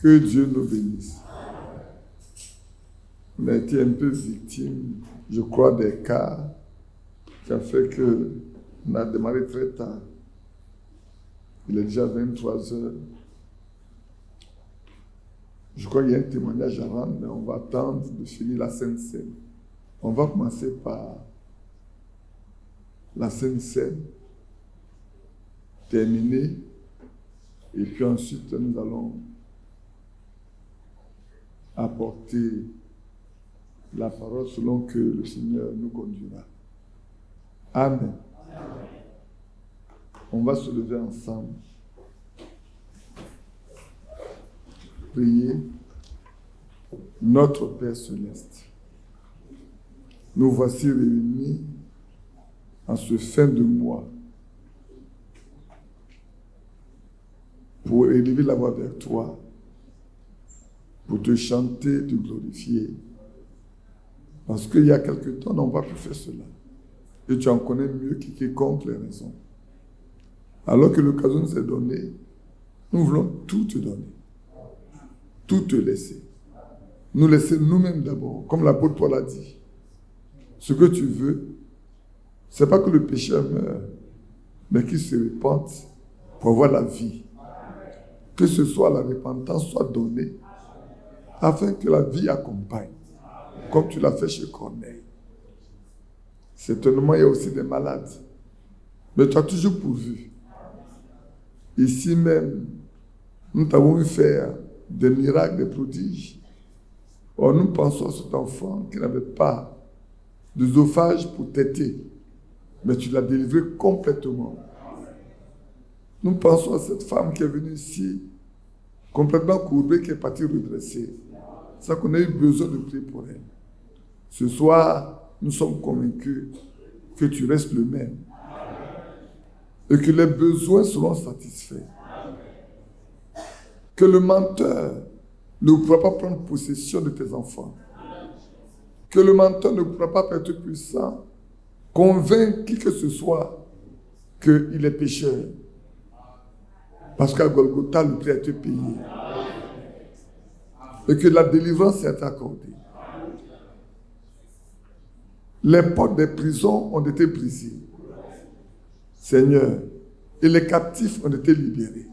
Que Dieu nous bénisse. On a été un peu victime, je crois, des cas qui a fait qu'on a démarré très tard. Il est déjà 23 heures. Je crois qu'il y a un témoignage à rendre, mais on va attendre de finir la Sainte Seine. On va commencer par la Sainte Seine, terminer, et puis ensuite nous allons apporter la parole selon que le Seigneur nous conduira. Amen. On va se lever ensemble. Prier. Notre Père Céleste, nous voici réunis en ce fin de mois pour élever la voix vers toi, pour te chanter, te glorifier. Parce qu'il y a quelque temps, on n'a pas pu faire cela. Et tu en connais mieux que quiconque les raisons. Alors que l'occasion nous est donnée, nous voulons tout te donner. Tout te laisser. Nous laisser nous-mêmes d'abord, comme l'apôtre Paul a dit. Ce que tu veux, ce n'est pas que le pécheur meure, mais qu'il se répande pour avoir la vie. Que ce soit la repentance soit donnée, afin que la vie accompagne, comme tu l'as fait chez Corneille. Certainement, il y a aussi des malades, mais tu as toujours pourvu. Ici même, nous t'avons vu faire des miracles, des prodiges. Or, nous pensons à cet enfant qui n'avait pas d'œsophage pour téter, mais tu l'as délivré complètement. Nous pensons à cette femme qui est venue ici, complètement courbée, qui est partie redresser. C'est ça qu'on a eu besoin de prier pour elle. Ce soir, nous sommes convaincus que tu restes le même et que les besoins seront satisfaits. Que le menteur ne pourra pas prendre possession de tes enfants. Que le menteur ne pourra pas être puissant, convaincre qui que ce soit qu'il est pécheur. Parce qu'à Golgotha, le prix a été payé. Et que la délivrance est accordée. Les portes des prisons ont été brisées. Seigneur, et les captifs ont été libérés.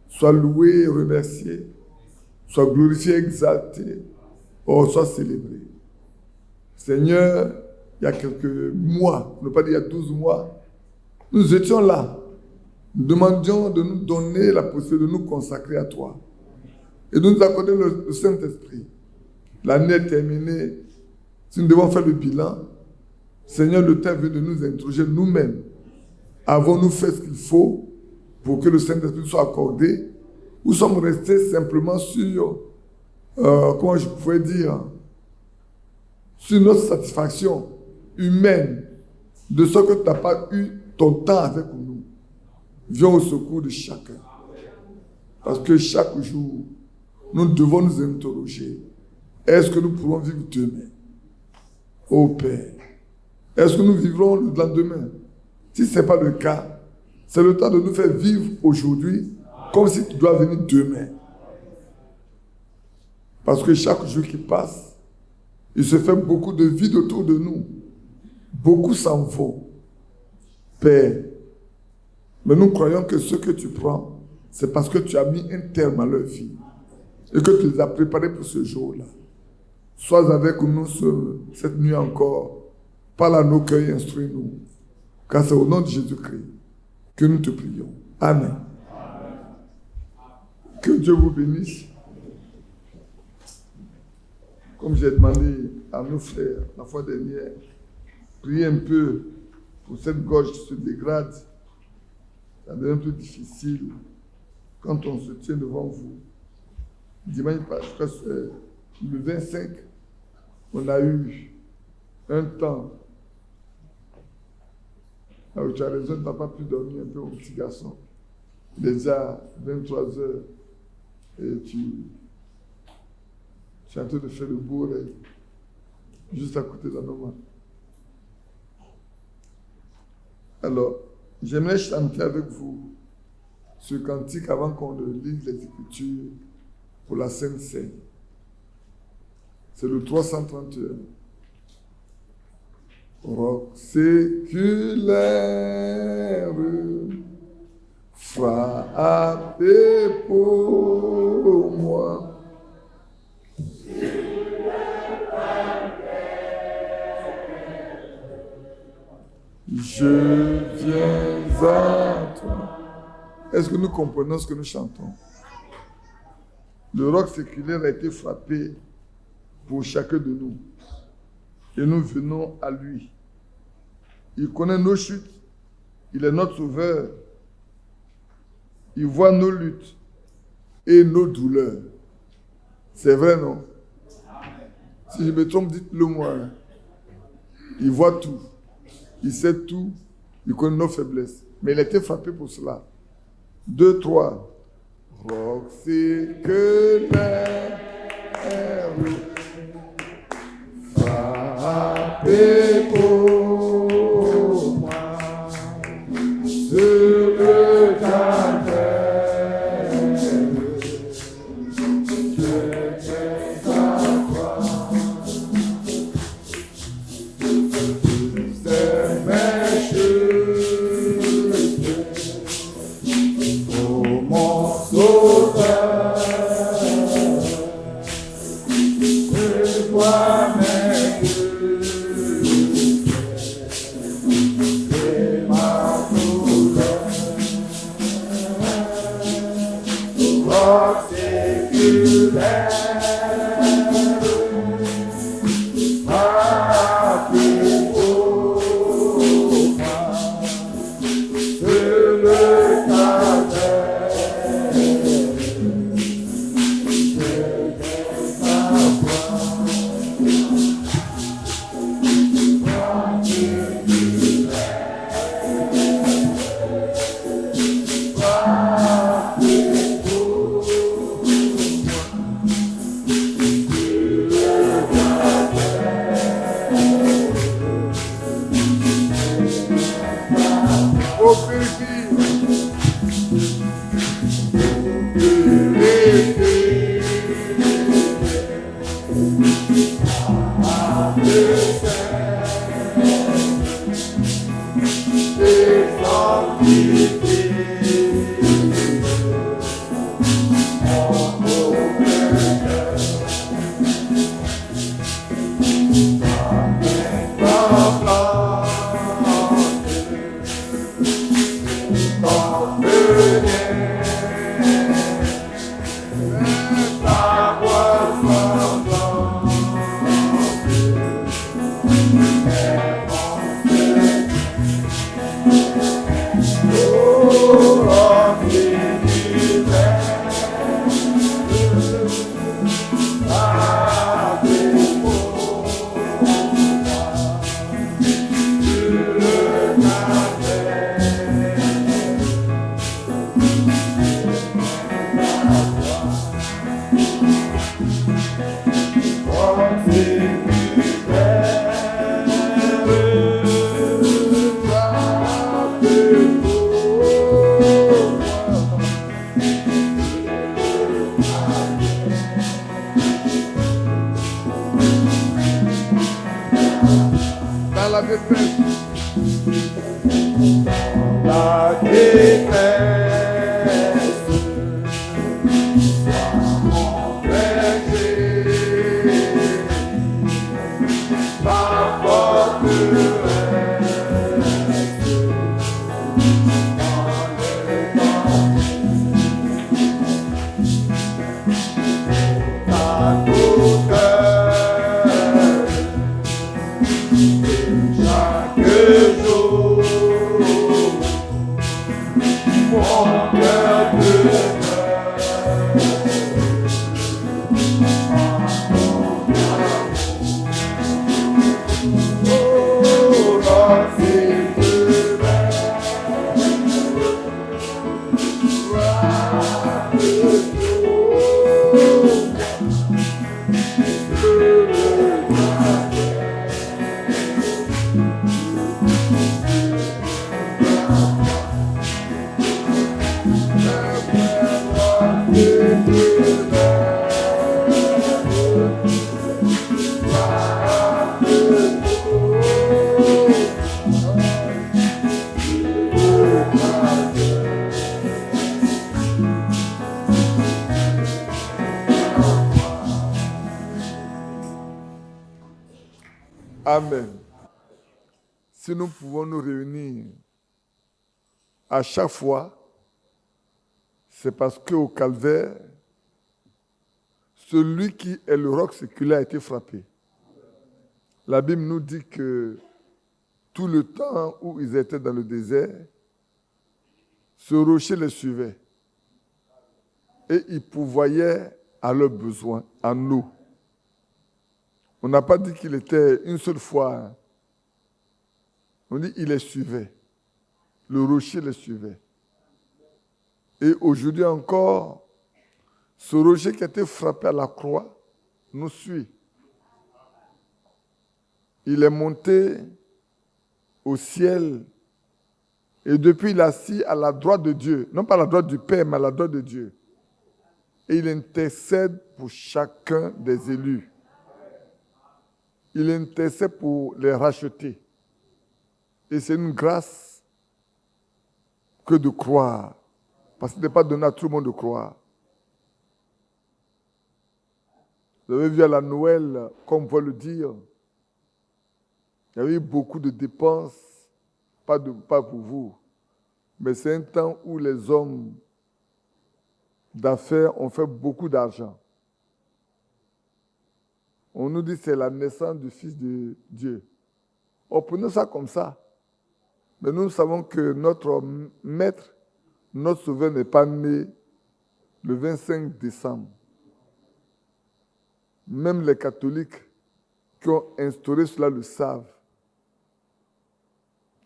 Sois loué et remercié, sois glorifié, exalté, ou sois célébré. Seigneur, il y a quelques mois, ne pas dire il y a 12 mois, nous étions là. Nous demandions de nous donner la possibilité de nous consacrer à toi et de nous accorder le Saint-Esprit. L'année est terminée. Si nous devons faire le bilan, Seigneur, le temps est venu de nous interroger nous-mêmes. Avons-nous fait ce qu'il faut pour que le Saint-Esprit soit accordé, ou sommes restés simplement sur, comment je pourrais dire, sur notre satisfaction humaine, de ce que tu n'as pas eu ton temps avec nous. Viens au secours de chacun. Parce que chaque jour, nous devons nous interroger. Est-ce que nous pourrons vivre demain? Ô Père, est-ce que nous vivrons le lendemain? Si ce n'est pas le cas, c'est le temps de nous faire vivre aujourd'hui comme si tu dois venir demain. Parce que chaque jour qui passe, il se fait beaucoup de vide autour de nous. Beaucoup s'en vont. Père, mais nous croyons que ce que tu prends, c'est parce que tu as mis un terme à leur vie et que tu les as préparés pour ce jour-là. Sois avec nous cette nuit encore. Parle à nos cœurs et instruis-nous. Car c'est au nom de Jésus-Christ que nous te prions. Amen. Que Dieu vous bénisse. Comme j'ai demandé à nos frères la fois dernière, priez un peu pour cette gorge qui se dégrade. Ça devient plus difficile quand on se tient devant vous. Dimanche, je crois que le 25, on a eu un temps. Alors, tu as raison, tu n'as pas pu dormir un peu, mon petit garçon. Déjà 23 heures, et tu es en train de faire le beau rêve, juste à côté de la maman. Alors, j'aimerais chanter avec vous ce cantique avant qu'on le lise les Écritures pour la Sainte Seine. C'est le 331. Roc séculaire, frappez pour moi. Je viens à toi. Est-ce que nous comprenons ce que nous chantons? Le roc séculaire a été frappé pour chacun de nous. Et nous venons à lui. Il connaît nos chutes. Il est notre sauveur. Il voit nos luttes et nos douleurs. C'est vrai, non? Si je me trompe, dites-le moi. Il voit tout. Il sait tout. Il connaît nos faiblesses. Mais il a été frappé pour cela. 2, 3. Roc séculaire, frappez pour moi sur le calvaire. Je viens à toi. C'est mes chutes, oh mon sauveur. C'est toi mes Chaque jour, Amen. Si nous pouvons nous réunir à chaque fois, c'est parce qu'au calvaire, celui qui est le roc séculaire a été frappé. La Bible nous dit que tout le temps où ils étaient dans le désert, ce rocher les suivait. Et ils pourvoyaient à leurs besoins, en eau. On n'a pas dit qu'il était une seule fois. Hein. On dit qu'il les suivait. Le rocher les suivait. Et aujourd'hui encore, ce rocher qui a été frappé à la croix nous suit. Il est monté au ciel et depuis il est assis à la droite de Dieu. Non pas à la droite du Père, mais à la droite de Dieu. Et il intercède pour chacun des élus. Il intercède pour les racheter. Et c'est une grâce que de croire. Parce qu'il n'est pas donné à tout le monde de croire. Vous avez vu à la Noël, comme on peut le dire, il y avait eu beaucoup de dépenses, pas pour vous, mais c'est un temps où les hommes d'affaires ont fait beaucoup d'argent. On nous dit que c'est la naissance du Fils de Dieu. Prenons ça comme ça. Mais nous savons que notre Maître, notre Sauveur n'est pas né le 25 décembre. Même les catholiques qui ont instauré cela le savent.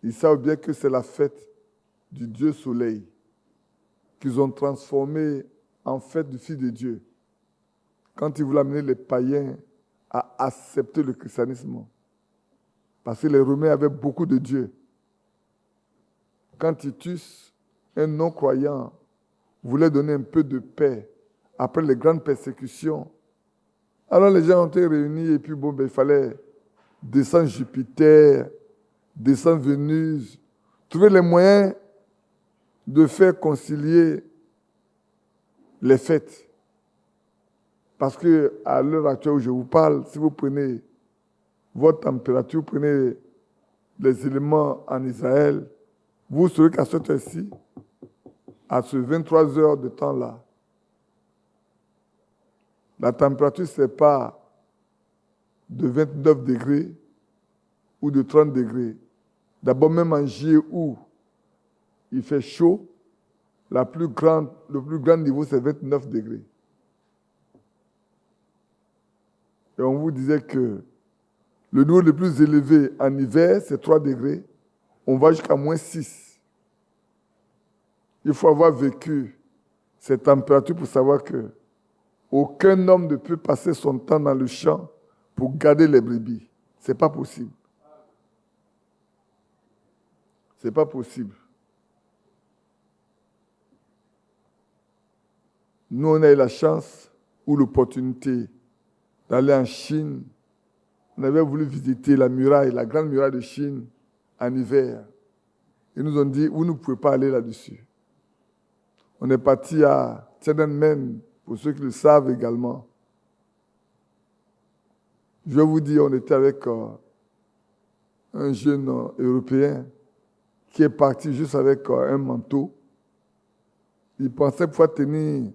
Ils savent bien que c'est la fête du Dieu Soleil qu'ils ont transformé en fête du Fils de Dieu. Quand ils voulaient amener les païens à accepter le christianisme. Parce que les Romains avaient beaucoup de dieux. Quand Titus, un non-croyant, voulait donner un peu de paix après les grandes persécutions, alors les gens ont été réunis et puis il fallait descendre Jupiter, descendre Vénus, trouver les moyens de faire concilier les fêtes. Parce qu'à l'heure actuelle où je vous parle, si vous prenez votre température, vous prenez les éléments en Israël, vous saurez qu'à cette heure-ci, à ce 23 heures de temps-là, la température, ce n'est pas de 29 degrés ou de 30 degrés. D'abord, même en juillet où il fait chaud, le plus grand niveau, c'est 29 degrés. Et on vous disait que le niveau le plus élevé en hiver, c'est 3 degrés. On va jusqu'à moins 6. Il faut avoir vécu ces températures pour savoir que aucun homme ne peut passer son temps dans le champ pour garder les brebis. Ce n'est pas possible. Ce n'est pas possible. Nous, on a eu la chance ou l'opportunité d'aller en Chine. On avait voulu visiter la muraille, la grande muraille de Chine, en hiver. Ils nous ont dit, vous ne pouvez pas aller là-dessus. On est parti à Tiananmen, pour ceux qui le savent également. Je vais vous dire, on était avec un jeune Européen qui est parti juste avec un manteau. Il pensait pouvoir tenir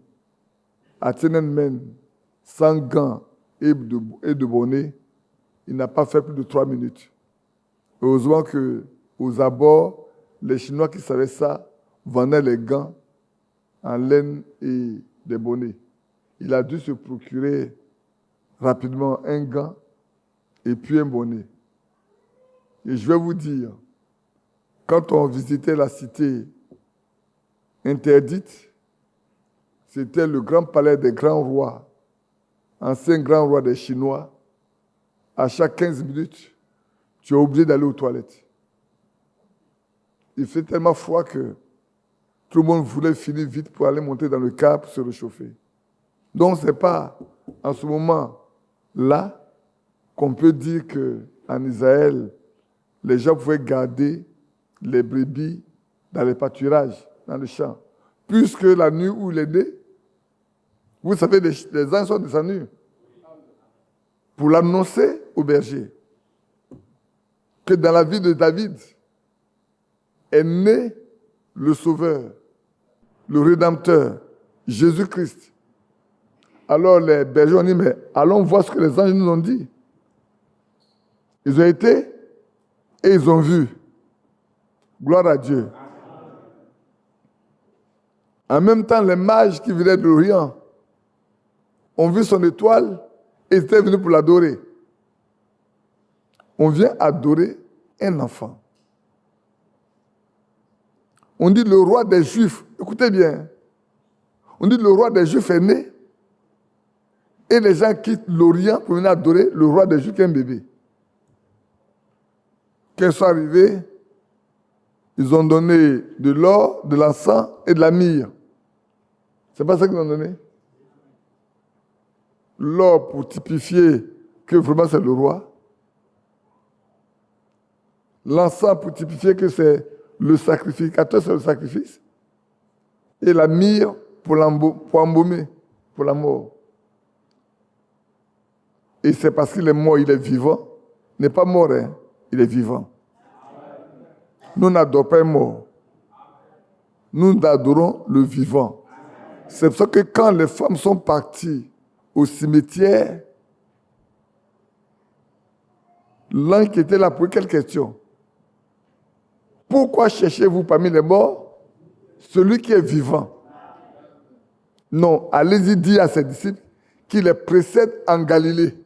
à Tiananmen sans gants et de bonnet. Il n'a pas fait plus de 3 minutes. Heureusement qu'aux abords, les Chinois qui savaient ça vendaient les gants en laine et des bonnets. Il a dû se procurer rapidement un gant et puis un bonnet. Et je vais vous dire, quand on visitait la cité interdite, c'était le grand palais des grands rois, ancien grand roi des Chinois. À chaque 15 minutes, tu es obligé d'aller aux toilettes. Il fait tellement froid que tout le monde voulait finir vite pour aller monter dans le car pour se réchauffer. Donc, ce n'est pas en ce moment-là qu'on peut dire qu'en Israël, les gens pouvaient garder les brebis dans les pâturages, dans les champs. Puisque la nuit où il est né, vous savez, les anges sont descendus pour l'annoncer aux bergers. que dans la vie de David est né le Sauveur, le Rédempteur, Jésus-Christ. Alors les bergers ont dit, mais allons voir ce que les anges nous ont dit. Ils ont été et ils ont vu. Gloire à Dieu. En même temps, les mages qui venaient de l'Orient ont vu son étoile et ils étaient venus pour l'adorer. On vient adorer un enfant. On dit le roi des Juifs, écoutez bien, on dit le roi des Juifs est né et les gens quittent l'Orient pour venir adorer le roi des Juifs qui est un bébé. Quand ils sont arrivés, ils ont donné de l'or, de l'encens et de la myrrhe. C'est pas ça qu'ils ont donné? L'or pour typifier que vraiment c'est le roi. L'encens pour typifier que c'est le sacrificateur, c'est le sacrifice. Et la myrrhe pour embaumer, pour la mort. Et c'est parce qu'il est mort, il est vivant. Il n'est pas mort, hein? Il est vivant. Nous n'adorons pas un mort. Nous adorons le vivant. C'est pour ça que quand les femmes sont parties au cimetière, l'ange qui était là posait quelle question? Pourquoi cherchez-vous parmi les morts celui qui est vivant? Non, allez-y dire à ses disciples qu'il les précède en Galilée.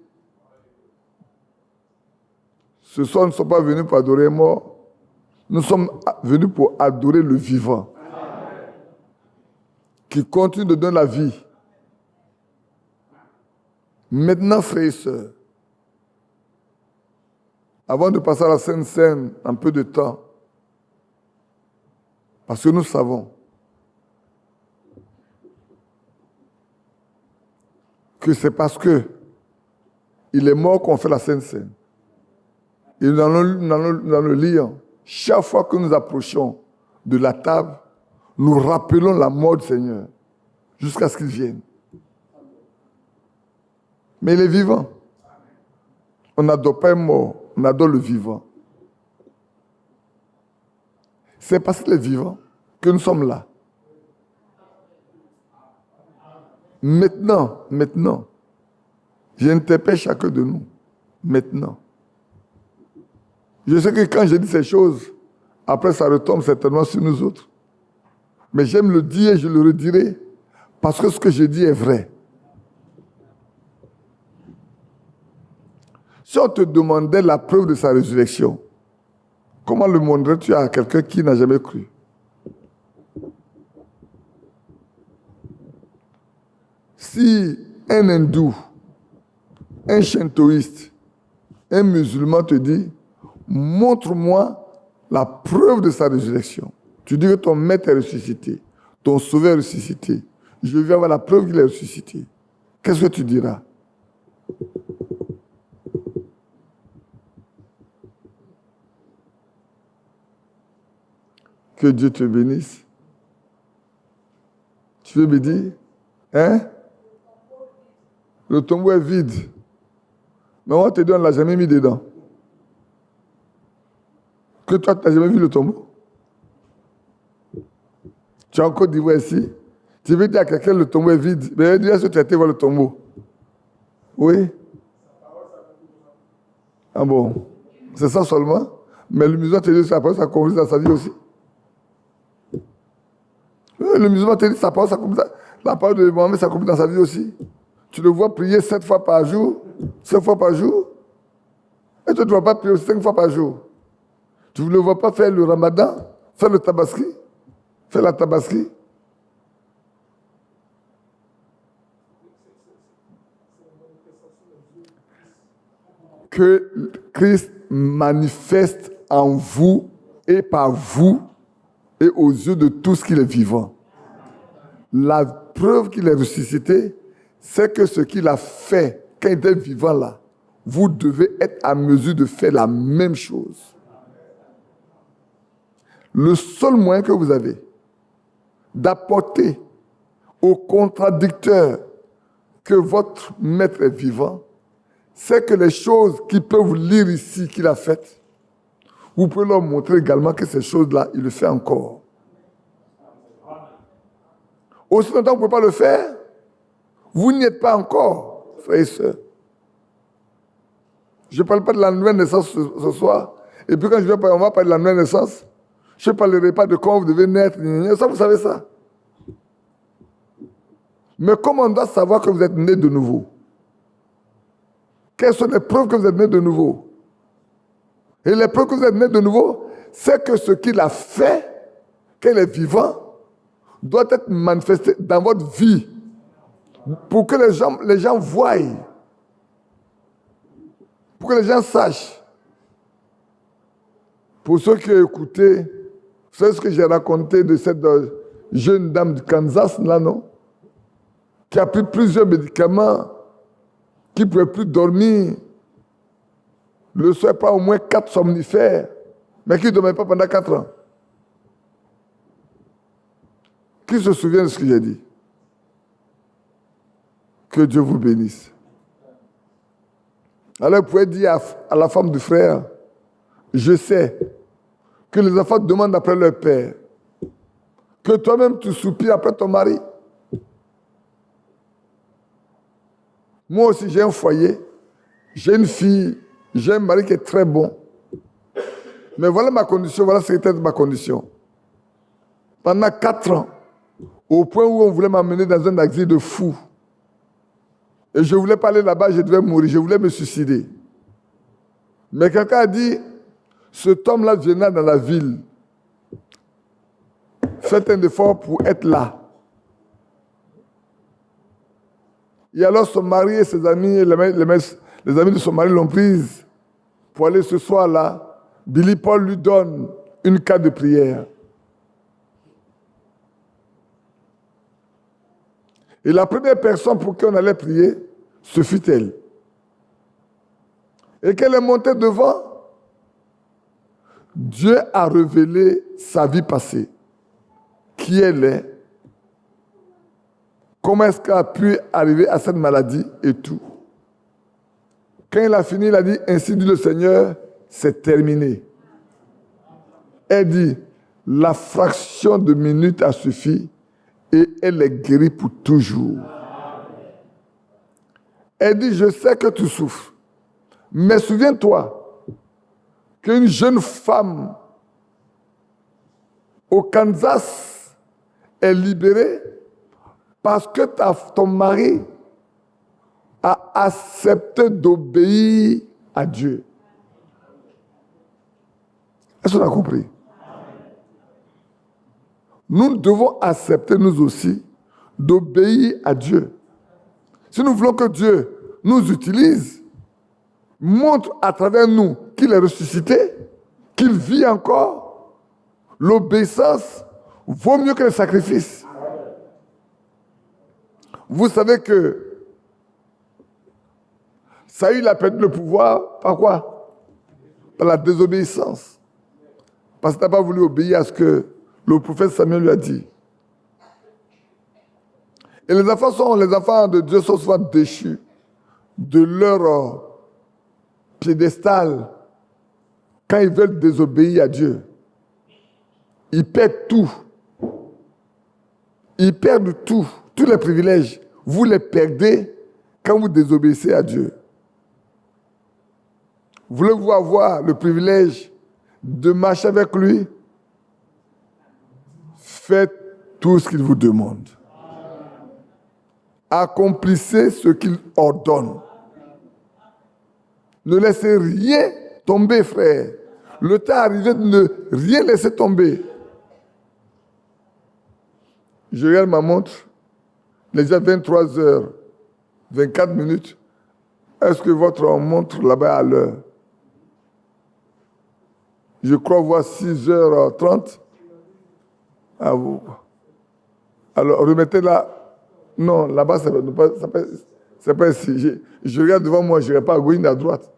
Ce soir, nous ne sommes pas venus pour adorer les morts. Nous sommes venus pour adorer le vivant. Qui continue de donner la vie. Maintenant, frères et sœurs, avant de passer à la Sainte Seine un peu de temps, parce que nous savons que c'est parce que il est mort qu'on fait la Sainte Seine. Et dans le lire, chaque fois que nous approchons de la table, nous rappelons la mort du Seigneur jusqu'à ce qu'il vienne. Mais il est vivant. On n'adore pas un mort, on adore le vivant. C'est parce qu'il est vivant que nous sommes là. Maintenant, j'interpelle chacun de nous. Maintenant. Je sais que quand je dis ces choses, après ça retombe certainement sur nous autres. Mais j'aime le dire et je le redirai parce que ce que je dis est vrai. Si on te demandait la preuve de sa résurrection, comment le montrerais-tu à quelqu'un qui n'a jamais cru? Si un hindou, un shintoïste, un musulman te dit, montre-moi la preuve de sa résurrection. Tu dis que ton maître est ressuscité, ton sauveur est ressuscité. Je veux avoir la preuve qu'il est ressuscité. Qu'est-ce que tu diras? Que Dieu te bénisse. Tu veux me dire? Hein? Le tombeau est vide. Mais on te dit, on ne l'a jamais mis dedans. Que toi, tu n'as jamais vu le tombeau? Tu es en Côte d'Ivoire ici. Tu veux dire à quelqu'un le tombeau est vide. Mais il dit, est-ce que tu as été voir le tombeau? Oui. Ah bon? C'est ça seulement? Mais le musulman te dit que sa parole s'accomplit dans sa vie aussi. Le musulman te dit que sa parole s'accomplit. La parole de Mohamed s'accomplit dans sa vie aussi. Tu le vois prier 7 fois par jour, 5 fois par jour. Et toi, tu ne vas pas prier 5 fois par jour. Tu ne le vois pas faire le ramadan, faire le tabaski, faire la tabaski. Que Christ manifeste en vous et par vous et aux yeux de tous qu'il est vivant. La preuve qu'il est ressuscité, c'est que ce qu'il a fait quand il était vivant là, vous devez être à mesure de faire la même chose. Le seul moyen que vous avez d'apporter au contradicteur que votre maître est vivant, c'est que les choses qu'ils peuvent lire ici qu'il a faites, vous pouvez leur montrer également que ces choses-là, il le fait encore. Aussi longtemps que vous ne pouvez pas le faire, vous n'y êtes pas encore, frères et sœurs. Je ne parle pas de la nouvelle naissance ce soir. Et puis quand on va parler de la nouvelle naissance, je ne parlerai pas de comment vous devez naître. Ça, vous savez ça. Mais comment on doit savoir que vous êtes né de nouveau? Quelles sont les preuves que vous êtes né de nouveau? Et les preuves que vous êtes né de nouveau, c'est que ce qu'il a fait, qu'il est vivant, doit être manifesté dans votre vie pour que les gens voient, pour que les gens sachent. Pour ceux qui ont écouté, vous savez ce que j'ai raconté de cette jeune dame du Kansas, là, non? Qui a pris plusieurs médicaments, qui ne pouvait plus dormir. Le soir, pas au moins 4 somnifères, mais qui ne dormait pas pendant 4 ans. Qui se souvient de ce que j'ai dit? Que Dieu vous bénisse. Alors, vous pouvez dire à la femme du frère, je sais que les enfants demandent après leur père, que toi-même tu soupires après ton mari. Moi aussi, j'ai un foyer, j'ai une fille, j'ai un mari qui est très bon. Mais voilà ma condition, voilà ce qui était ma condition. Pendant 4 ans, au point où on voulait m'amener dans un asile de fous. Et je ne voulais pas aller là-bas, je devais mourir, je voulais me suicider. Mais quelqu'un a dit, cet homme-là viendra dans la ville. Faites un effort pour être là. Et alors son mari et ses amis, les amis de son mari l'ont prise pour aller ce soir-là. Billy Paul lui donne une carte de prière. Et la première personne pour qui on allait prier, ce fut elle. Et qu'elle est montée devant, Dieu a révélé sa vie passée, qui elle est, comment est-ce qu'elle a pu arriver à cette maladie et tout. Quand il a fini, il a dit, ainsi dit le Seigneur, c'est terminé. Elle dit, la fraction de minute a suffi et elle est guérie pour toujours. Elle dit, je sais que tu souffres, mais souviens-toi qu'une jeune femme au Kansas est libérée parce que ton mari a accepté d'obéir à Dieu. Est-ce qu'on a compris? Nous devons accepter, nous aussi, d'obéir à Dieu. Si nous voulons que Dieu nous utilise, montre à travers nous qu'il est ressuscité, qu'il vit encore, l'obéissance vaut mieux que le sacrifice. Vous savez que Saül a perdu le pouvoir par quoi? Par la désobéissance. Parce qu'il n'a pas voulu obéir à ce que le prophète Samuel lui a dit. Et les enfants de Dieu sont souvent déchus de leur piédestal quand ils veulent désobéir à Dieu. Ils perdent tout. Ils perdent tout. Tous les privilèges, vous les perdez quand vous désobéissez à Dieu. Voulez-vous avoir le privilège de marcher avec lui? Faites tout ce qu'il vous demande. Accomplissez ce qu'il ordonne. Ne laissez rien tomber, frère. Le temps est arrivé de ne rien laisser tomber. Je regarde ma montre. Il est déjà 23h24. Est-ce que votre montre là-bas est à l'heure? Je crois voir 6h30. À vous. Alors, remettez-la. Non, là-bas, c'est pas ici. Je regarde devant moi, je n'irai pas à gauche ni à droite.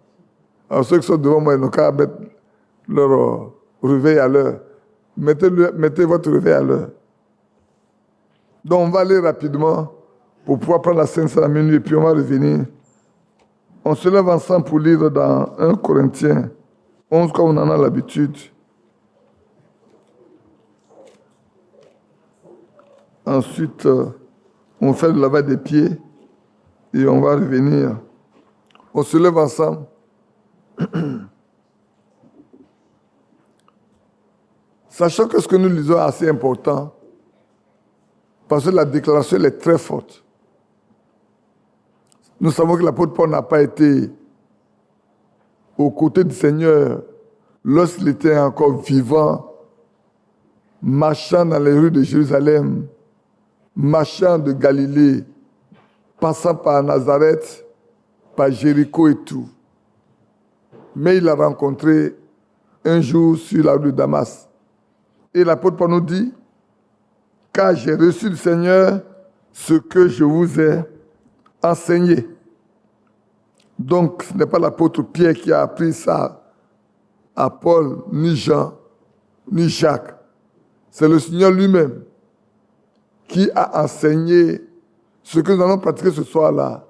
Alors, ceux qui sont devant moi, ils n'ont qu'à mettre leur réveil à l'heure. Mettez votre réveil à l'heure. Donc, on va aller rapidement pour pouvoir prendre la Sainte à minuit et puis on va revenir. On se lève ensemble pour lire dans 1 Corinthiens 11 comme on en a l'habitude. Ensuite, on fait le lavage des pieds et on va revenir. On se lève ensemble. Sachant que ce que nous lisons est assez important, parce que la déclaration elle est très forte. Nous savons que l'apôtre Paul n'a pas été aux côtés du Seigneur lorsqu'il était encore vivant, marchant dans les rues de Jérusalem, marchant de Galilée, passant par Nazareth, par Jéricho et tout. Mais il l'a rencontré un jour sur la rue de Damas. Et l'apôtre Paul nous dit, « Car j'ai reçu du Seigneur ce que je vous ai enseigné. » Donc, ce n'est pas l'apôtre Pierre qui a appris ça à Paul, ni Jean, ni Jacques. C'est le Seigneur lui-même qui a enseigné ce que nous allons pratiquer ce soir-là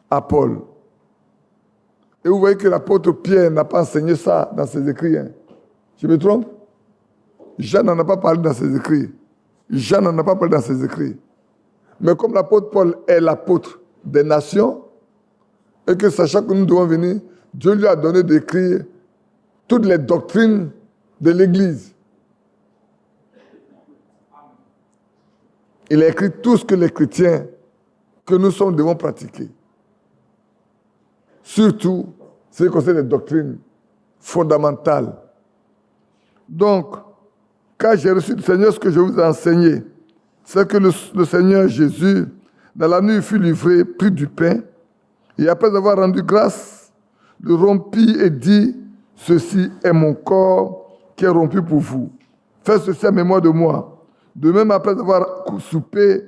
à Paul. Et vous voyez que l'apôtre Pierre n'a pas enseigné ça dans ses écrits. Hein. Je me trompe? Jean n'en a pas parlé dans ses écrits. Jean n'en a pas parlé dans ses écrits. Mais comme l'apôtre Paul est l'apôtre des nations, et que sachant que nous devons venir, Dieu lui a donné d'écrire toutes les doctrines de l'Église. Il a écrit tout ce que les chrétiens que nous sommes devons pratiquer. Surtout, ce qui concerne les doctrines fondamentales. Donc, car j'ai reçu du Seigneur ce que je vous ai enseigné, c'est que le Seigneur Jésus, dans la nuit, fut livré, prit du pain, et après avoir rendu grâce, le rompit et dit, « Ceci est mon corps qui est rompu pour vous. Faites ceci à mémoire de moi. » De même, après avoir soupé,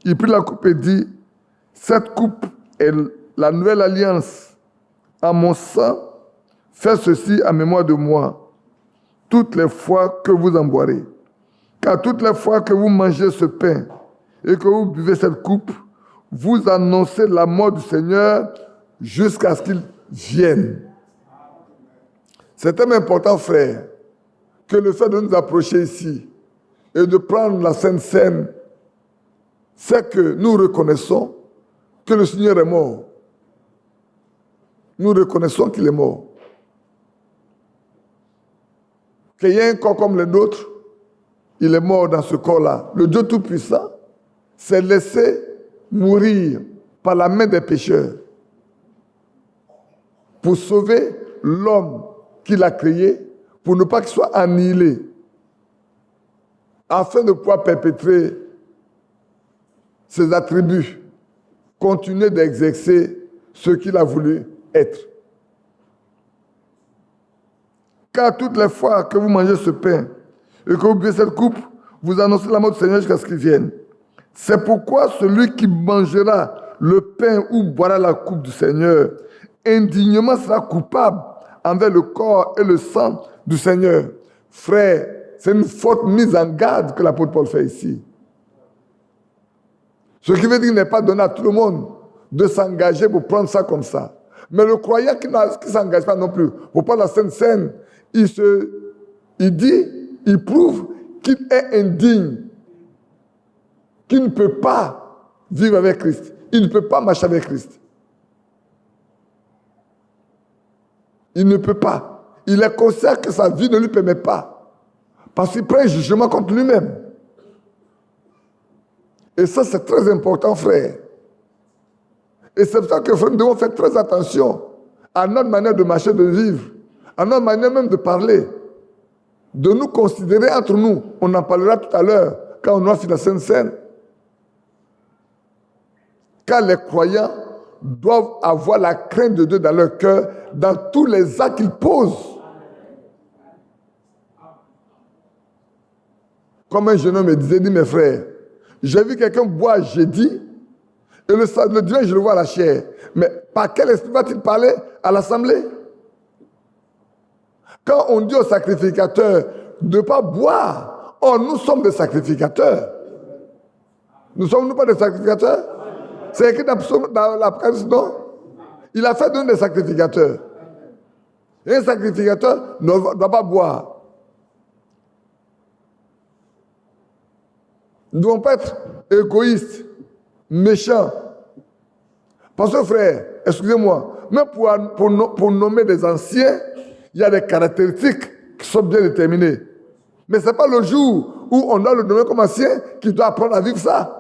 il prit la coupe et dit, « Cette coupe est la nouvelle alliance en mon sang. Faites ceci à mémoire de moi, toutes les fois que vous en boirez. Car toutes les fois que vous mangez ce pain et que vous buvez cette coupe, vous annoncez la mort du Seigneur jusqu'à ce qu'il vienne. » C'est tellement important, frère, que le fait de nous approcher ici et de prendre la Sainte Seine, c'est que nous reconnaissons que le Seigneur est mort. Nous reconnaissons qu'il est mort. Qu'il y ait un corps comme le nôtre, il est mort dans ce corps-là. Le Dieu Tout-Puissant s'est laissé mourir par la main des pécheurs pour sauver l'homme qu'il a créé, pour ne pas qu'il soit annihilé, afin de pouvoir perpétrer ses attributs, continuer d'exercer ce qu'il a voulu être. Car toutes les fois que vous mangez ce pain et que vous buvez cette coupe, vous annoncez la mort du Seigneur jusqu'à ce qu'il vienne. C'est pourquoi celui qui mangera le pain ou boira la coupe du Seigneur indignement sera coupable envers le corps et le sang du Seigneur. Frère, c'est une forte mise en garde que l'apôtre Paul fait ici. Ce qui veut dire qu'il n'est pas donné à tout le monde de s'engager pour prendre ça comme ça. Mais le croyant qui ne s'engage pas non plus, pour prendre la Sainte Seine, il prouve qu'il est indigne, qu'il ne peut pas vivre avec Christ. Il ne peut pas marcher avec Christ. Il ne peut pas. Il est conscient que sa vie ne lui permet pas. Parce qu'il prend un jugement contre lui-même. Et ça, c'est très important, frère. Et c'est pour ça que frère, nous devons faire très attention à notre manière de marcher, de vivre, à notre manière même de parler, de nous considérer entre nous. On en parlera tout à l'heure quand on aura fini la Sainte Seine. Car les croyants doivent avoir la crainte de Dieu dans leur cœur, dans tous les actes qu'ils posent. Comme un jeune homme me disait, dit mes frères, j'ai vu quelqu'un boire jeudi, et le dimanche je le vois à la chair. Mais par quel esprit va-t-il parler à l'assemblée? Quand on dit aux sacrificateurs de ne pas boire, oh, nous sommes des sacrificateurs. Nous sommes-nous pas des sacrificateurs? C'est écrit dans l'Apocalypse, non? Il a fait de nous des sacrificateurs. Et un sacrificateur ne doit pas boire. Nous ne devons pas être égoïstes, méchants. Parce que frère, excusez-moi, même pour nommer des anciens, il y a des caractéristiques qui sont bien déterminées. Mais ce n'est pas le jour où on doit le nommer comme ancien qu'il doit apprendre à vivre ça.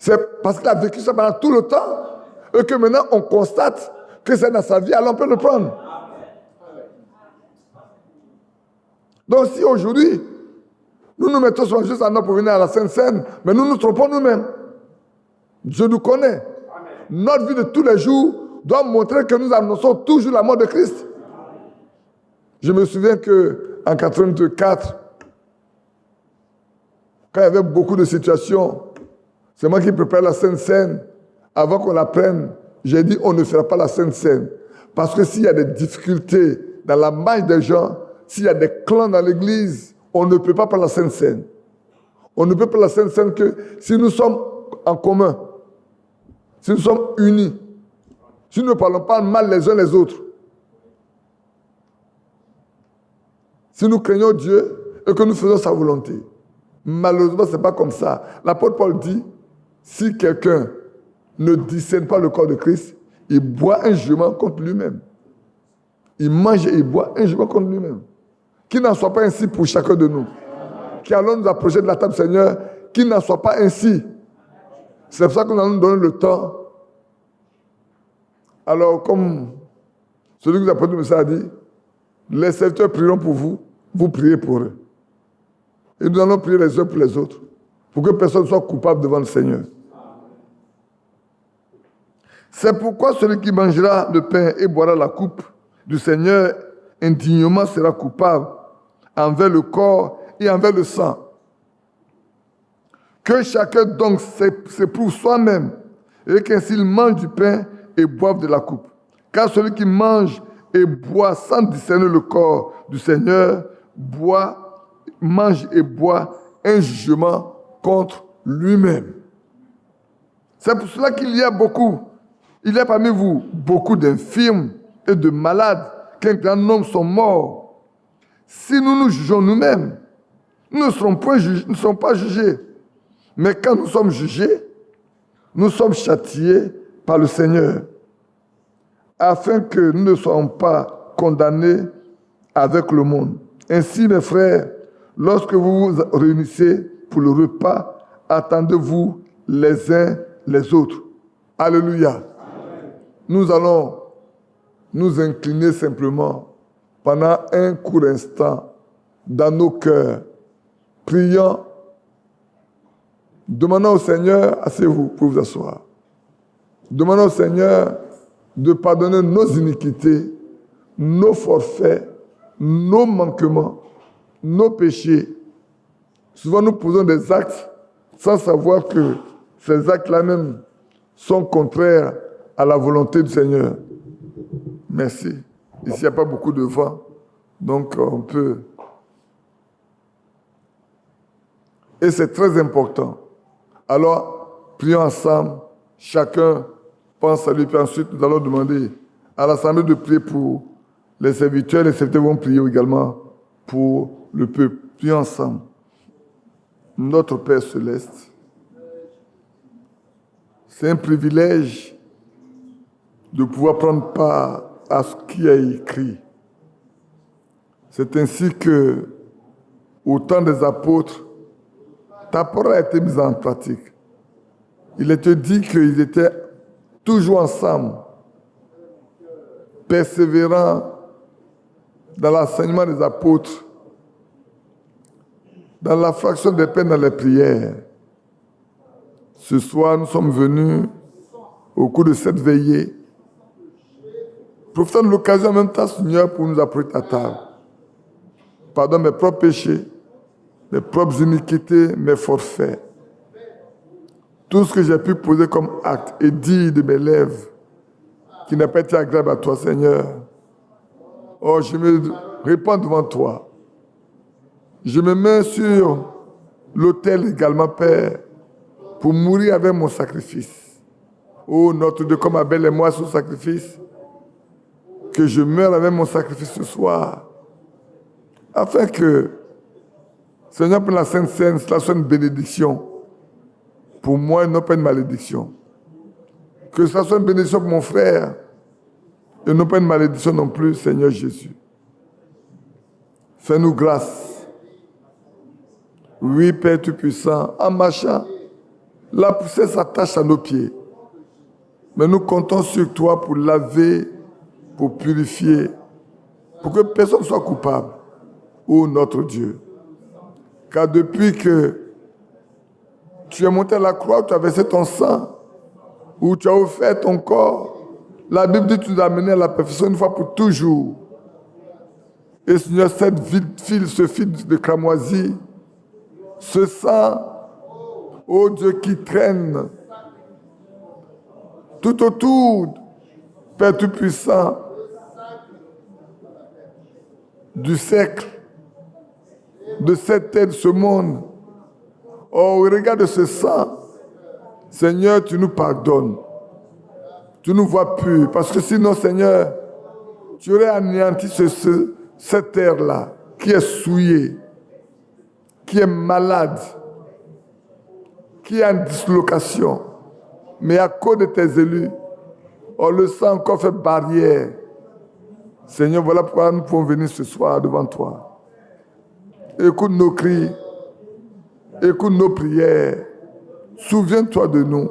C'est parce qu'il a vécu ça pendant tout le temps et que maintenant on constate que c'est dans sa vie, alors on peut le prendre. Donc si aujourd'hui, nous nous mettons sur juste en ordre pour venir à la Sainte Seine, mais nous nous trompons nous-mêmes. Dieu nous connaît. Notre vie de tous les jours doit montrer que nous annonçons toujours la mort de Christ. Je me souviens qu'en 84, quand il y avait beaucoup de situations, c'est moi qui prépare la Sainte Seine. Avant qu'on la prenne, j'ai dit on ne fera pas la Sainte Seine. Parce que s'il y a des difficultés dans la marche des gens, s'il y a des clans dans l'église, on ne peut pas prendre la Sainte Seine. On ne peut pas la Sainte Seine que si nous sommes en commun, si nous sommes unis, si nous ne parlons pas mal les uns les autres, si nous craignons Dieu et que nous faisons sa volonté. Malheureusement, ce n'est pas comme ça. L'apôtre Paul dit, si quelqu'un ne discerne pas le corps de Christ, il boit un jugement contre lui-même. Il mange et il boit un jugement contre lui-même. Qu'il n'en soit pas ainsi pour chacun de nous. Qui allons nous approcher de la table Seigneur, qu'il n'en soit pas ainsi. C'est pour ça que nous allons nous donner le temps. Alors, comme celui que vous apportez le message a dit, les serviteurs prieront pour vous, vous priez pour eux. Et nous allons prier les uns pour les autres, pour que personne ne soit coupable devant le Seigneur. C'est pourquoi celui qui mangera le pain et boira la coupe du Seigneur indignement sera coupable envers le corps et envers le sang. Que chacun donc s'éprouve soi-même et qu'ainsi il mange du pain et boive de la coupe. Car celui qui mange et boit sans discerner le corps du Seigneur mange et boit un jugement contre lui-même. C'est pour cela qu'il y a parmi vous beaucoup d'infirmes et de malades, qu'un grand nombre sont morts. Si nous nous jugeons nous-mêmes, nous ne serons pas jugés. Mais quand nous sommes jugés, nous sommes châtiés par le Seigneur, afin que nous ne soyons pas condamnés avec le monde. Ainsi, mes frères, lorsque vous vous réunissez pour le repas, attendez-vous les uns les autres. Alléluia. Amen. Nous allons nous incliner simplement pendant un court instant dans nos cœurs, priant, demandant au Seigneur, asseyez-vous pour vous asseoir, demandons au Seigneur de pardonner nos iniquités, nos forfaits, nos manquements, nos péchés. Souvent, nous posons des actes sans savoir que ces actes-là même sont contraires à la volonté du Seigneur. Merci. Ici, il n'y a pas beaucoup de vent, donc on peut. Et c'est très important. Alors, prions ensemble. Chacun pense à lui, puis ensuite nous allons demander à l'Assemblée de prier pour les serviteurs. Les serviteurs vont prier également pour le peuple. Prions ensemble. Notre Père Céleste, c'est un privilège de pouvoir prendre part à ce qui est écrit. C'est ainsi que, au temps des apôtres, ta parole a été mise en pratique. Il était dit qu'ils étaient toujours ensemble, persévérants dans l'enseignement des apôtres, dans la fraction des pains, dans les prières. Ce soir, nous sommes venus au cours de cette veillée, profitant de l'occasion en même temps, Seigneur, pour nous apprêter ta table. Pardonne mes propres péchés, mes propres iniquités, mes forfaits. Tout ce que j'ai pu poser comme acte et dire de mes lèvres qui n'a pas été agréable à toi, Seigneur. Oh, je me répands devant toi. Je me mets sur l'autel également, Père, pour mourir avec mon sacrifice. Oh, notre Dieu, comme Abel et moi, son sacrifice, que je meure avec mon sacrifice ce soir, afin que, Seigneur, pour la Sainte Seine, cela soit une bénédiction pour moi et non pas une malédiction. Que cela soit une bénédiction pour mon frère et non pas une malédiction non plus, Seigneur Jésus. Fais-nous grâce. Oui, Père Tout-Puissant, en marchant, la poussière s'attache à nos pieds. Mais nous comptons sur toi pour laver, pour purifier, pour que personne ne soit coupable. Ô notre Dieu. Car depuis que tu es monté à la croix, tu as versé ton sang, où tu as offert ton corps, la Bible dit que tu nous as amené à la perfection une fois pour toujours. Et Seigneur, ce fil de cramoisie, ce sang, ô Dieu, qui traîne tout autour, Père Tout-Puissant, du cercle, de cette terre, de ce monde. Oh, au regard de ce sang, Seigneur, tu nous pardonnes. Tu nous vois purs. Parce que sinon, Seigneur, tu aurais anéanti cette terre-là, qui est souillée, qui est malade, qui est en dislocation. Mais à cause de tes élus, oh, le sang encore fait barrière. Seigneur, voilà pourquoi nous pouvons venir ce soir devant toi. Écoute nos cris, écoute nos prières. Souviens-toi de nous.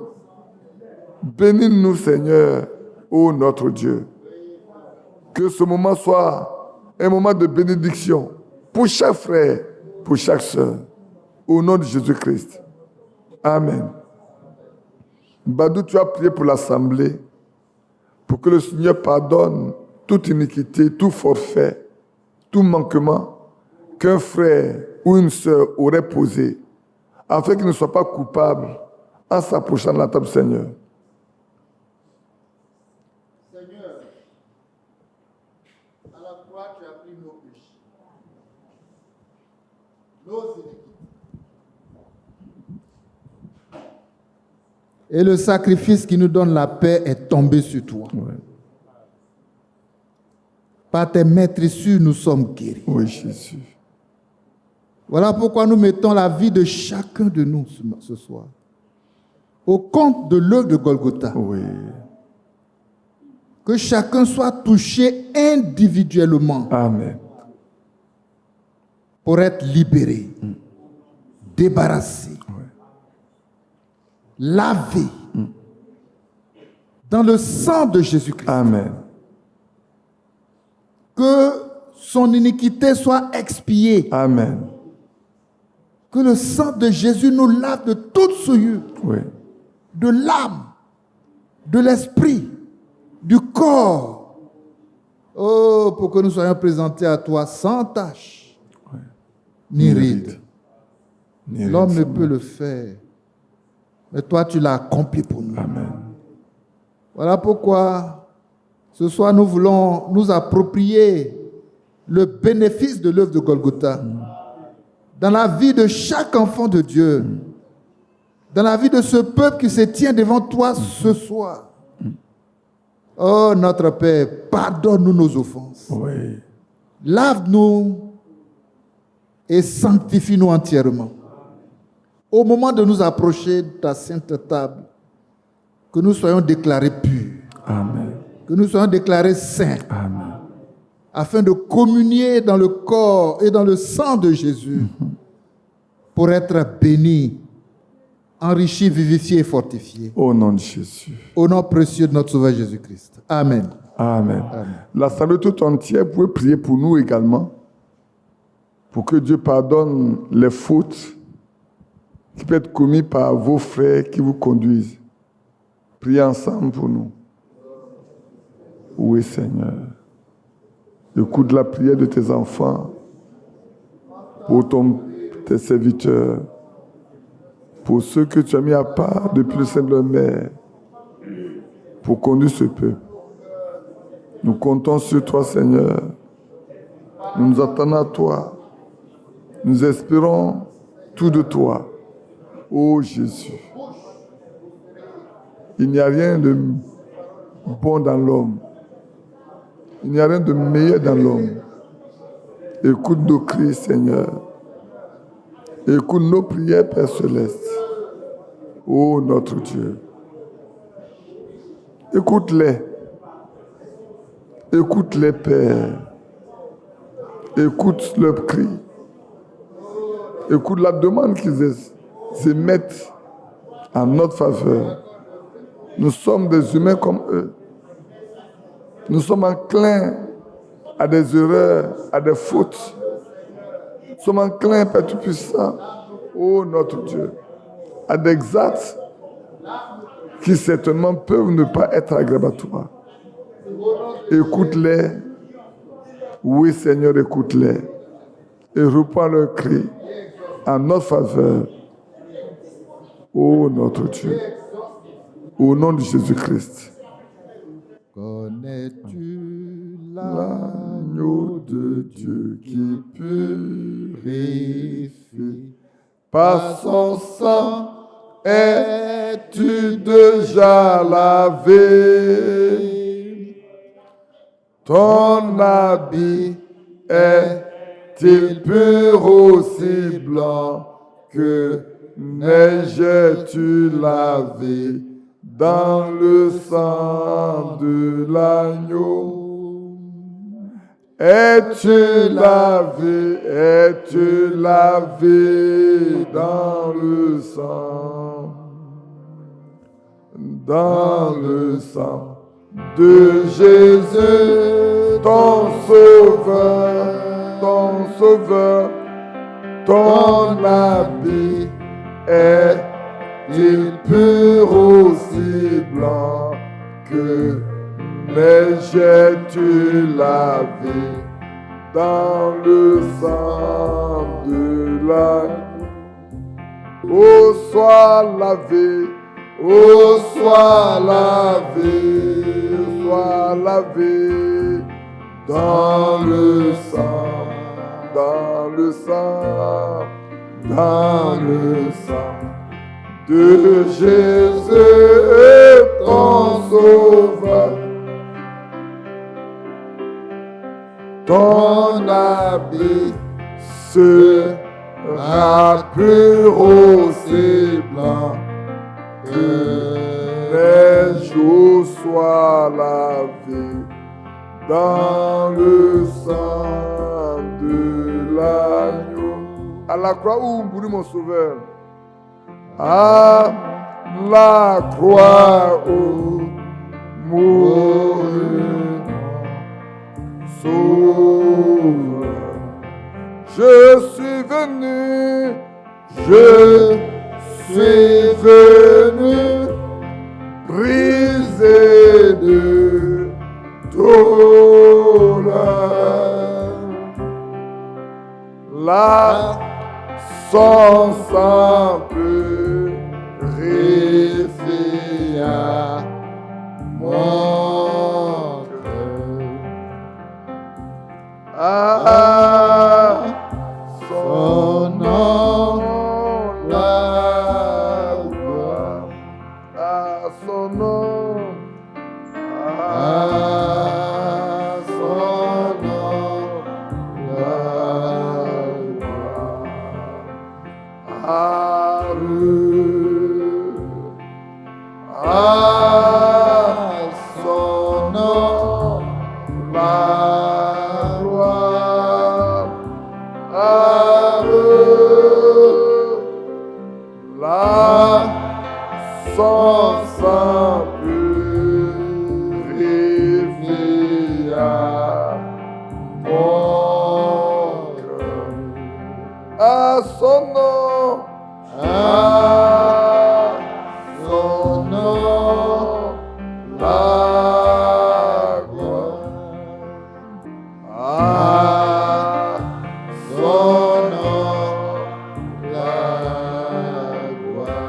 Bénis-nous, Seigneur, ô notre Dieu. Que ce moment soit un moment de bénédiction pour chaque frère, pour chaque sœur. Au nom de Jésus-Christ. Amen. Badou, tu as prié pour l'assemblée, pour que le Seigneur pardonne toute iniquité, tout forfait, tout manquement qu'un frère ou une sœur aurait posé, afin qu'il ne soit pas coupable en s'approchant de la table du Seigneur. Seigneur, à la croix, tu as pris nos péchés, nos iniquités. Et le sacrifice qui nous donne la paix est tombé sur toi. Ouais. Par tes maîtresses, nous sommes guéris. Oui, Jésus. Voilà pourquoi nous mettons la vie de chacun de nous ce soir au compte de l'œuvre de Golgotha. Oui. Que chacun soit touché individuellement. Amen. Pour être libéré, débarrassé, lavé dans le sang de Jésus-Christ. Amen. Que son iniquité soit expiée. Amen. Que le sang de Jésus nous lave de toute souillure. Oui. De l'âme, de l'esprit, du corps. Oh, pour que nous soyons présentés à toi sans tache, ni ride. L'homme ne peut le faire. Mais toi, tu l'as accompli pour nous. Amen. Voilà pourquoi, ce soir, nous voulons nous approprier le bénéfice de l'œuvre de Golgotha dans la vie de chaque enfant de Dieu, dans la vie de ce peuple qui se tient devant toi ce soir. Oh, notre Père, pardonne-nous nos offenses. Oui. Lave-nous et sanctifie-nous entièrement. Au moment de nous approcher de ta sainte table, que nous soyons déclarés purs. Amen. Que nous soyons déclarés saints. Amen. Afin de communier dans le corps et dans le sang de Jésus pour être bénis, enrichis, vivifiés et fortifiés. Au nom de Jésus. Au nom précieux de notre Sauveur Jésus-Christ. Amen. Amen. Amen. L'assemblée tout entière, vous pouvez prier pour nous également, pour que Dieu pardonne les fautes qui peuvent être commises par vos frères qui vous conduisent. Priez ensemble pour nous. Oui, Seigneur. Écoute la prière de tes enfants, pour tes serviteurs, pour ceux que tu as mis à part depuis le sein de leur mère, pour conduire ce peuple. Nous comptons sur toi, Seigneur. Nous nous attendons à toi. Nous espérons tout de toi. Ô Jésus. Il n'y a rien de bon dans l'homme. Il n'y a rien de meilleur dans l'homme. Écoute nos cris, Seigneur. Écoute nos prières, Père Céleste. Ô notre Dieu. Écoute-les. Écoute-les, Père. Écoute leurs cris. Écoute la demande qu'ils émettent en notre faveur. Nous sommes des humains comme eux. Nous sommes enclins à des erreurs, à des fautes. Nous sommes enclins, Père Tout-Puissant, ô notre Dieu, à des actes qui certainement peuvent ne pas être agréables à toi. Écoute-les. Oui, Seigneur, écoute-les. Et reprends leurs cris en notre faveur. Ô notre Dieu. Au nom de Jésus-Christ. Connais-tu L'agneau de Dieu qui purifie? Par son sang es-tu déjà lavé? Ton habit est-il pur aussi blanc que neige-tu lavé dans le sang de l'agneau? Es-tu lavé dans le sang de Jésus, ton sauveur, ton habit est-il pur aussi blanc que neige-tu lavé dans le sang de l'agneau? Oh, sois lavé, dans le sang de Jésus, ton sauveur. Ton habit sera pur aussi blanc que neige ou soit lavé dans le sang de l'agneau. À la croix où mourit mon sauveur. À la croix où mourit mon sauveur. Je suis venu briser de douleur. Là, son sang purifia mon cœur. Son nom, la gloire. Son nom, son nom, la gloire. Son nom, la gloire. Son sang purifia mon cœur. Son nom, la gloire. Son nom, la gloire.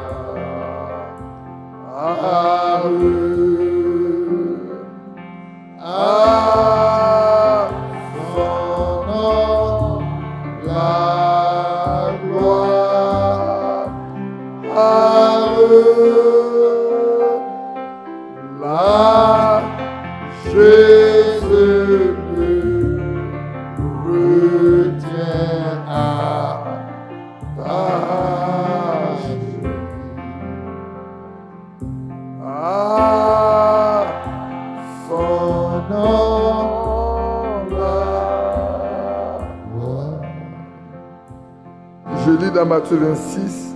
lis dans Matthieu 26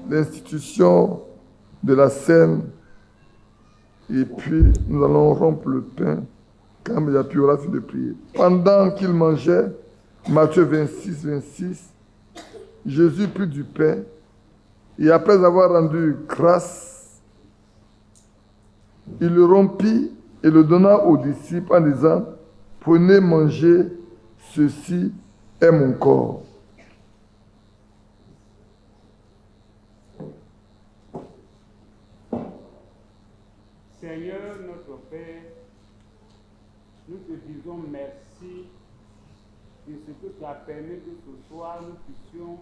l'institution de la scène et puis nous allons rompre le pain quand il y a plus aura fini de prier. Pendant qu'il mangeait, Matthieu 26, 26, Jésus prit du pain et après avoir rendu grâce, il le rompit et le donna aux disciples en disant, prenez, mangez, ceci est mon corps. Seigneur notre Père, nous te disons merci de ce que tu as permis que ce soir nous puissions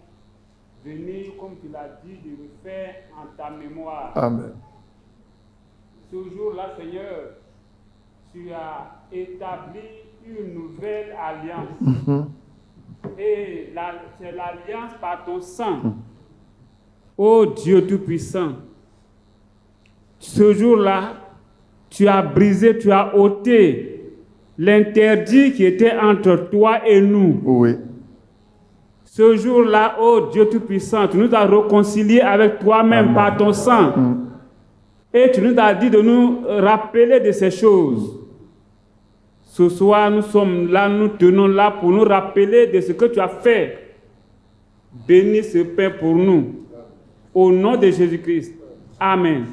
venir, comme tu l'as dit, de le faire en ta mémoire. Amen. Ce jour-là, Seigneur, tu as établi une nouvelle alliance. Et c'est l'alliance par ton sang. Ô Dieu Tout-Puissant, ce jour-là, tu as brisé, tu as ôté l'interdit qui était entre toi et nous. Oui. Ce jour-là, ô Dieu Tout-Puissant, tu nous as réconciliés avec toi-même par ton sang. Et tu nous as dit de nous rappeler de ces choses. Ce soir, nous sommes là, nous tenons là pour nous rappeler de ce que tu as fait. Bénis ce pain pour nous. Au nom de Jésus-Christ. Amen.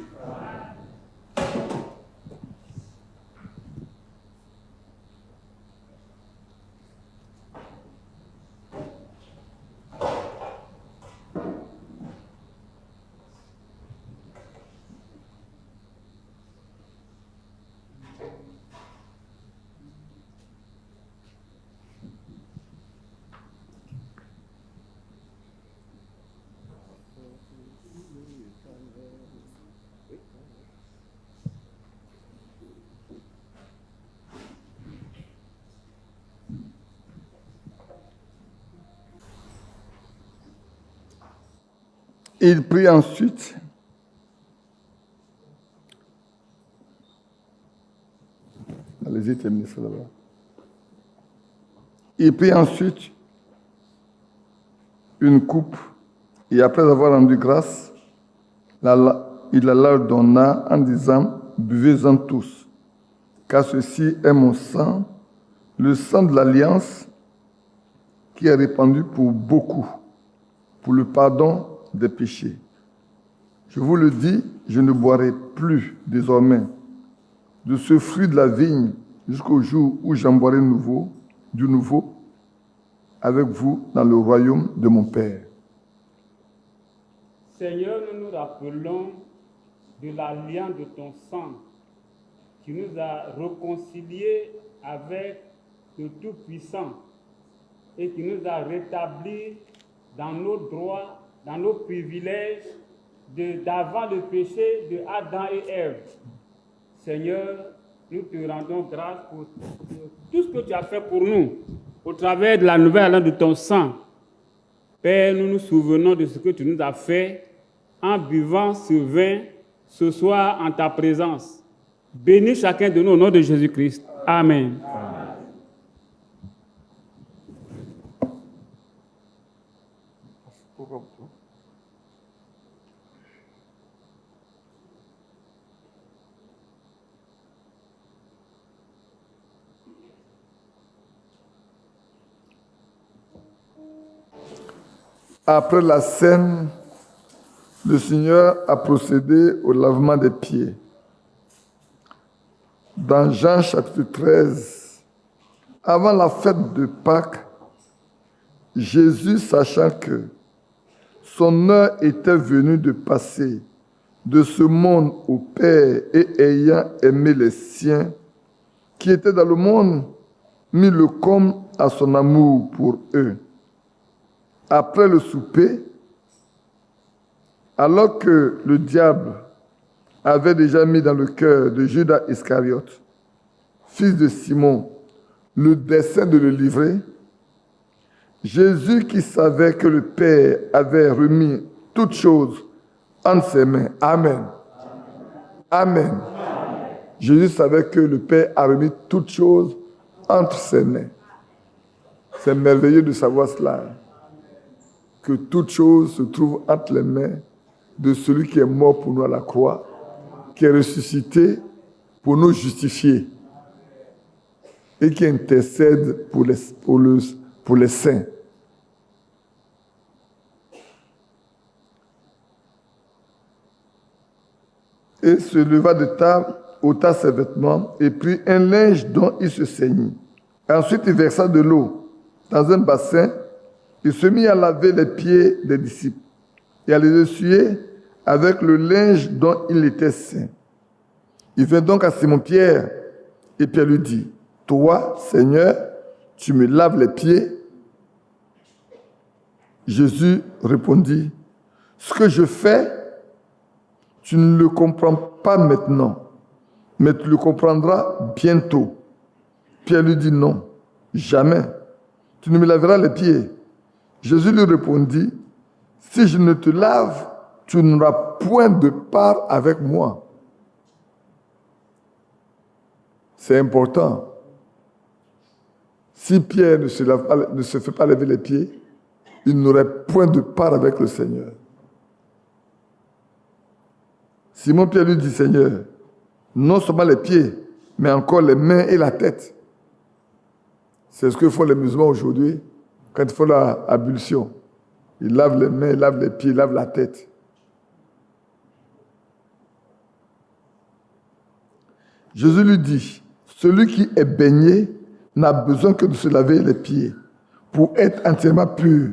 Il prit ensuite allez-y, terminez ça là-bas. Il prit ensuite une coupe et après avoir rendu grâce, il la leur donna en disant, buvez-en tous, car ceci est mon sang, le sang de l'alliance qui est répandu pour beaucoup, pour le pardon des péchés. Je vous le dis, je ne boirai plus désormais de ce fruit de la vigne jusqu'au jour où j'en boirai du nouveau avec vous dans le royaume de mon Père. Seigneur, nous nous rappelons de l'alliance de ton sang qui nous a réconciliés avec le Tout-Puissant et qui nous a rétablis dans nos droits, dans nos privilèges d'avant le péché de Adam et Ève. Seigneur, nous te rendons grâce pour tout ce que tu as fait pour nous au travers de la nouvelle alliance de ton sang. Père, nous nous souvenons de ce que tu nous as fait en buvant ce vin ce soir en ta présence. Bénis chacun de nous au nom de Jésus-Christ. Amen. Après la scène, le Seigneur a procédé au lavement des pieds. Dans Jean chapitre 13, avant la fête de Pâques, Jésus, sachant que son heure était venue de passer de ce monde au Père et ayant aimé les siens qui étaient dans le monde, mit le comble à son amour pour eux. Après le souper, alors que le diable avait déjà mis dans le cœur de Judas Iscariote, fils de Simon, le dessein de le livrer, Jésus, qui savait que le Père avait remis toutes choses entre ses mains. Amen. Amen. Jésus savait que le Père a remis toutes choses entre ses mains. C'est merveilleux de savoir cela. que toute chose se trouve entre les mains de celui qui est mort pour nous à la croix, qui est ressuscité pour nous justifier et qui intercède pour les saints. Et se leva de table, ôta ses vêtements et prit un linge dont il se ceignit. Ensuite, il versa de l'eau dans un bassin. Il se mit à laver les pieds des disciples et à les essuyer avec le linge dont il était ceint. Il vint donc à Simon-Pierre et Pierre lui dit, « Toi, Seigneur, tu me laves les pieds ?» Jésus répondit, « Ce que je fais, tu ne le comprends pas maintenant, mais tu le comprendras bientôt. » Pierre lui dit, « Non, jamais. Tu ne me laveras les pieds. » Jésus lui répondit, « Si je ne te lave, tu n'auras point de part avec moi. » C'est important. Si Pierre ne se fait pas laver les pieds, il n'aurait point de part avec le Seigneur. Simon Pierre lui dit, « Seigneur, non seulement les pieds, mais encore les mains et la tête. » C'est ce que font les musulmans aujourd'hui quand ils font l'ablution. Ils lavent les mains, ils lavent les pieds, ils lavent la tête. Jésus lui dit, celui qui est baigné n'a besoin que de se laver les pieds pour être entièrement pur.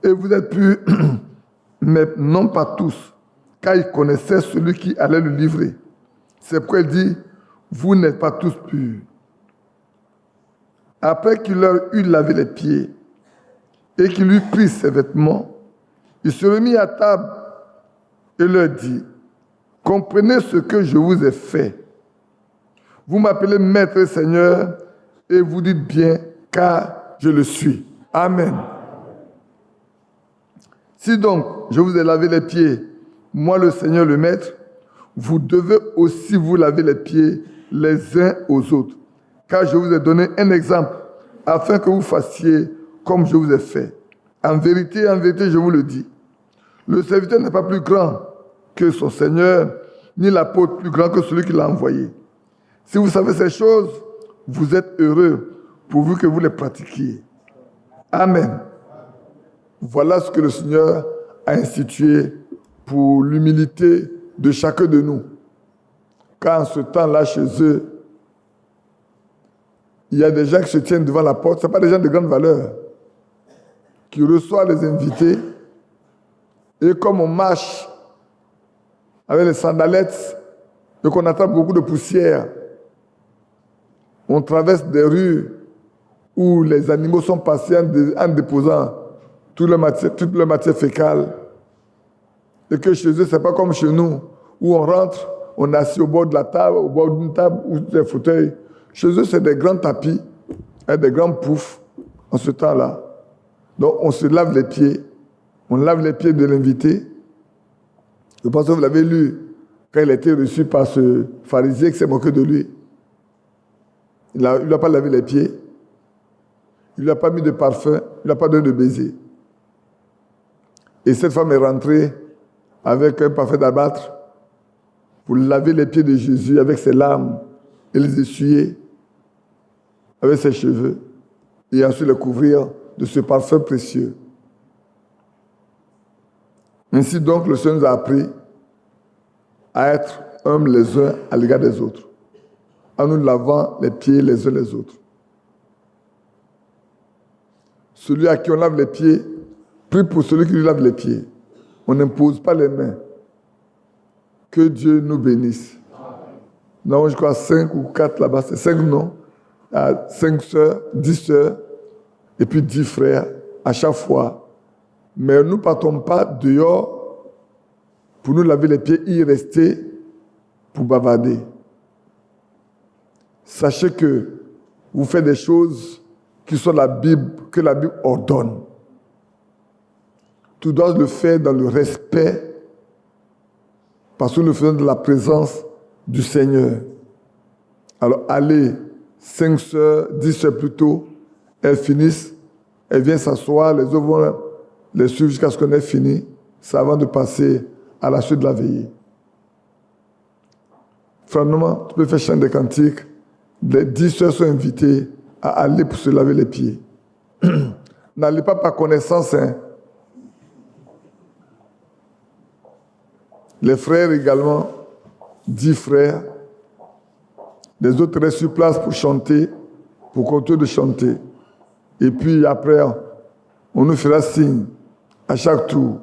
Et vous êtes purs, mais non pas tous, car il connaissait celui qui allait le livrer. C'est pourquoi il dit, vous n'êtes pas tous purs. Après qu'il leur eut lavé les pieds et qu'il eut pris ses vêtements, il se remit à table et leur dit, comprenez ce que je vous ai fait. Vous m'appelez Maître et Seigneur et vous dites bien, car je le suis. Amen. Si donc je vous ai lavé les pieds, moi le Seigneur le Maître, vous devez aussi vous laver les pieds les uns aux autres. Car je vous ai donné un exemple, afin que vous fassiez comme je vous ai fait. En vérité, je vous le dis, le serviteur n'est pas plus grand que son Seigneur, ni l'apôtre plus grand que celui qui l'a envoyé. Si vous savez ces choses, vous êtes heureux, pourvu que vous les pratiquiez. Amen. Voilà ce que le Seigneur a institué pour l'humilité de chacun de nous. Car en ce temps-là, chez eux, il y a des gens qui se tiennent devant la porte, ce ne sont pas des gens de grande valeur, qui reçoivent les invités, et comme on marche avec les sandalettes, et qu'on attrape beaucoup de poussière, on traverse des rues où les animaux sont passés en déposant toute leur matière fécale, et que chez eux, ce n'est pas comme chez nous, où on rentre, on est assis au bord de la table, au bord d'une table ou des fauteuils. Chez eux, c'est des grands tapis, avec des grands poufs, en ce temps-là. Donc, on se lave les pieds. On lave les pieds de l'invité. Je pense que vous l'avez lu, quand il a été reçu par ce pharisien qui s'est moqué de lui. Il ne lui a pas lavé les pieds. Il ne lui a pas mis de parfum. Il ne lui a pas donné de baiser. Et cette femme est rentrée avec un parfum d'albâtre pour laver les pieds de Jésus avec ses larmes et les essuyer avec ses cheveux et ensuite les couvrir de ce parfum précieux. Ainsi donc, le Seigneur nous a appris à être humbles les uns à l'égard des autres, en nous lavant les pieds les uns les autres. Celui à qui on lave les pieds, prie pour celui qui lui lave les pieds. On n'impose pas les mains. Que Dieu nous bénisse. Nous avons, je crois, 5 ou 4 là-bas, c'est 5 noms. 5 sœurs, 10 sœurs, et puis 10 frères à chaque fois. Mais nous ne partons pas dehors pour nous laver les pieds et y rester pour bavarder. Sachez que vous faites des choses qui sont la Bible, que la Bible ordonne. Tout doit le faire dans le respect, parce que nous faisons de la présence du Seigneur. Alors allez, 5 sœurs, 10 sœurs plutôt, elles finissent, elles viennent s'asseoir, les autres vont les suivre jusqu'à ce qu'on ait fini, c'est avant de passer à la suite de la veillée. Franchement, tu peux faire chant des cantiques. Les 10 soeurs sont invitées à aller pour se laver les pieds. N'allez pas par connaissance. Hein. Les frères également, 10 frères. Les autres restent sur place pour chanter, pour continuer de chanter. Et puis après, on nous fera signe à chaque tour